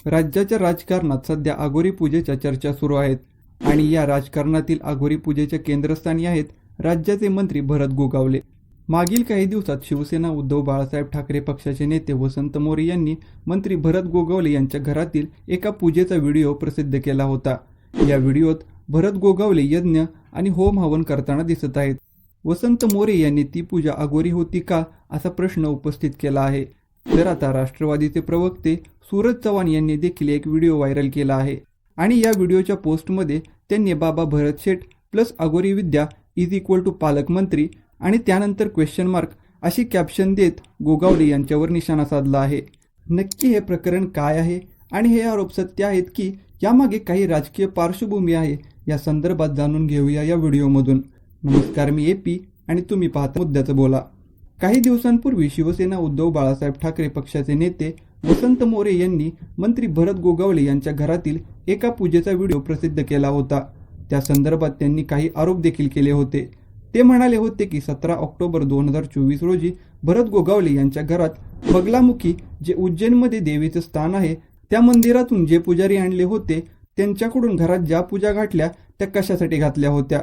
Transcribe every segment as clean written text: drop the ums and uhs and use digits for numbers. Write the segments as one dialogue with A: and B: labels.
A: राज्याच्या राजकारणात सध्या अघोरी पूजेच्या चर्चा सुरू आहेत आणि या राजकारणातील अघोरी पूजेच्या केंद्रस्थानी आहेत राज्याचे मंत्री भरत गोगावले। मागील काही दिवसात शिवसेना उद्धव बाळासाहेब ठाकरे पक्षाचे नेते वसंत मोरे यांनी मंत्री भरत गोगावले यांच्या घरातील एका पूजेचा व्हिडिओ प्रसिद्ध केला होता। या व्हिडिओत भरत गोगावले यज्ञ आणि होम हवन करताना दिसत आहेत। वसंत मोरे यांनी ती पूजा अघोरी होती का असा प्रश्न उपस्थित केला आहे। तर आता राष्ट्रवादीचे प्रवक्ते सूरज चव्हाण यांनी देखील एक व्हिडिओ व्हायरल केला आहे आणि या व्हिडिओच्या पोस्टमध्ये त्यांनी बाबा भरत शेठ प्लस अघोरी विद्या इज इक्वल टू पालकमंत्री आणि त्यानंतर क्वेश्चन मार्क अशी कॅप्शन देत गोगावले यांच्यावर निशाणा साधला आहे। नक्की हे प्रकरण काय आहे आणि हे आरोप सत्य आहेत की यामागे काही राजकीय पार्श्वभूमी आहे, या संदर्भात जाणून घेऊया या व्हिडिओमधून। नमस्कार, मी एपी आणि तुम्ही पाहता मुद्द्याचं बोला। काही दिवसांपूर्वी शिवसेना उद्धव बाळासाहेब ठाकरे पक्षाचे नेते वसंत मोरे यांनी मंत्री भरत गोगावले यांच्या घरातील एका पूजेचा व्हिडिओ प्रसिद्ध केला होता। त्या संदर्भात त्यांनी काही आरोप देखील केले होते। ते म्हणाले होते की 17 ऑक्टोबर 2024 रोजी भरत गोगावले यांच्या घरात बगलामुखी, जे उज्जैनमध्ये देवीचे स्थान आहे, त्या मंदिरातून जे पुजारी आणले होते त्यांच्याकडून घरात ज्या पूजा घातल्या त्या कशासाठी घातल्या होत्या।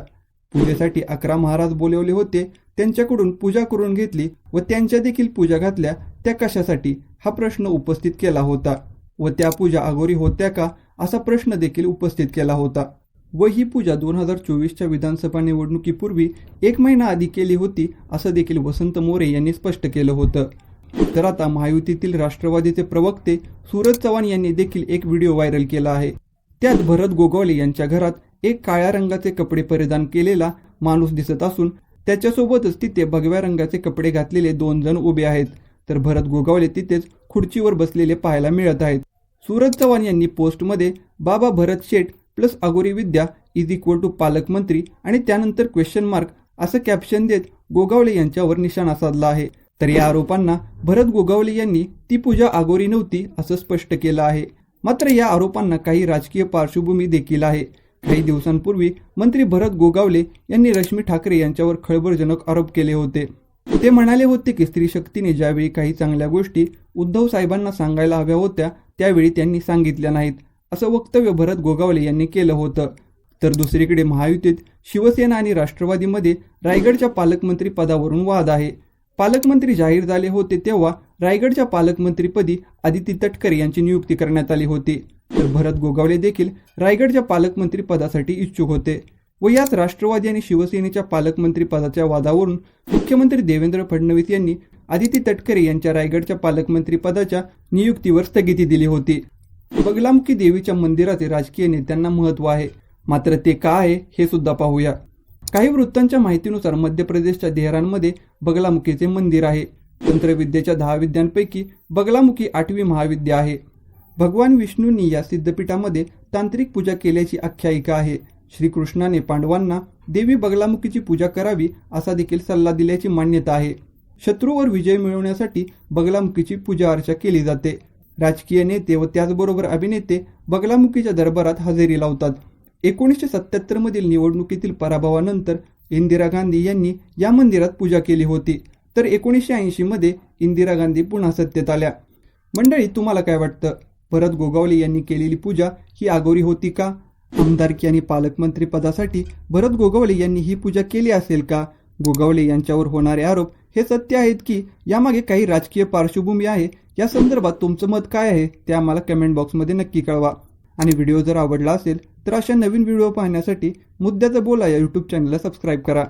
A: पूजेसाठी 11 महाराज बोलवले होते, त्यांच्याकडून पूजा करून घेतली व त्यांच्या देखील पूजा घातल्या त्या कशासाठी हा प्रश्न उपस्थित केला होता व त्या पूजा अघोरी होत्या का असा प्रश्न देखील उपस्थित केला होता व ही पूजा 2024च्या विधानसभा निवडणुकीपूर्वी 1 महिना आधी केली होती असं देखील वसंत मोरे यांनी स्पष्ट केलं होतं। तर आता महायुतीतील राष्ट्रवादीचे प्रवक्ते सूरज चव्हाण यांनी देखील एक व्हिडिओ व्हायरल केला आहे। त्यात भरत गोगावले यांच्या घरात एक काळ्या रंगाचे कपडे परिधान केलेला माणूस दिसत असून त्याच्यासोबतच तिथे भगव्या रंगाचे कपडे घातलेले 2 जण उभे आहेत, तर भरत गोगावले तिथेच खुर्चीवर बसलेले पाहायला मिळत आहेत। सूरज चव्हाण यांनी पोस्टमध्ये बाबा भरत शेठ प्लस अघोरी विद्या इज इक्वल टू पालकमंत्री आणि त्यानंतर क्वेश्चन मार्क असं कॅप्शन देत गोगावले यांच्यावर निशाणा साधला आहे। तर या आरोपांना भरत गोगावले यांनी ती पूजा अघोरी नव्हती असं स्पष्ट केलं आहे। मात्र या आरोपांना काही राजकीय पार्श्वभूमी देखील आहे। काही दिवसांपूर्वी मंत्री भरत गोगावले यांनी रश्मी ठाकरे यांच्यावर खळबळजनक आरोप केले होते। ते म्हणाले होते की स्त्री शक्तीने ज्यावेळी काही चांगल्या गोष्टी उद्धव साहेबांना सांगायला हव्या होत्या त्यावेळी त्यांनी सांगितल्या नाहीत असं वक्तव्य भरत गोगावले यांनी केलं होतं। तर दुसरीकडे महायुतीत शिवसेना आणि राष्ट्रवादीमध्ये रायगडच्या पालकमंत्री पदावरून वाद आहे। पालकमंत्री जाहीर झाले होते तेव्हा रायगडच्या पालकमंत्रीपदी आदिती तटकरे यांची नियुक्ती करण्यात आली होती, तर भरत गोगावले देखील रायगडच्या पालकमंत्री पदासाठी इच्छुक होते व याच राष्ट्रवादी आणि शिवसेनेच्या पालकमंत्री पदाच्या वादावरून मुख्यमंत्री देवेंद्र फडणवीस यांनी आदिती तटकरे यांच्या रायगडच्या पालकमंत्री पदाच्या नियुक्तीवर स्थगिती दिली होती। बगलामुखी देवीच्या मंदिराचे राजकीय नेत्यांना महत्त्व आहे, मात्र ते काय आहे हे सुद्धा पाहूया। काही वृत्तांच्या माहितीनुसार मध्य प्रदेशच्या देहरांमध्ये बगलामुखीचे मंदिर आहे। तंत्रविद्येच्या 10 विद्यांपैकी बगलामुखी 8वी महाविद्या आहे। भगवान विष्णूंनी या सिद्धपीठामध्ये तांत्रिक पूजा केल्याची आख्यायिका आहे। श्रीकृष्णाने पांडवांना देवी बगलामुखीची पूजा करावी असा देखील सल्ला दिल्याची मान्यता आहे। शत्रूवर विजय मिळवण्यासाठी बगलामुखीची पूजा अर्चा केली जाते। राजकीय नेते व त्याचबरोबर अभिनेते बगलामुखीच्या दरबारात हजेरी लावतात। 1977 मधील निवडणुकीतील पराभवानंतर इंदिरा गांधी यांनी या मंदिरात पूजा केली होती, तर 1980 मध्ये इंदिरा गांधी पुन्हा सत्तेत आल्या। मंडळी, तुम्हाला काय वाटतं? भरत गोगावले यांनी केलेली पूजा ही अघोरी होती का? आमदारकी आणि पालकमंत्री पदासाठी भरत गोगावले यांनी ही पूजा केली असेल का? गोगावले यांच्यावर होणारे आरोप हे सत्य आहेत की यामागे काही राजकीय पार्श्वभूमी आहे? या संदर्भात तुमचं मत काय आहे ते आम्हाला कमेंट बॉक्समध्ये नक्की कळवा। आणि व्हिडिओ जर आवडला असेल तर अशा नवीन व्हिडिओ पाहण्यासाठी मुद्द्याचं बोला या यूट्यूब चॅनलला सबस्क्राईब करा।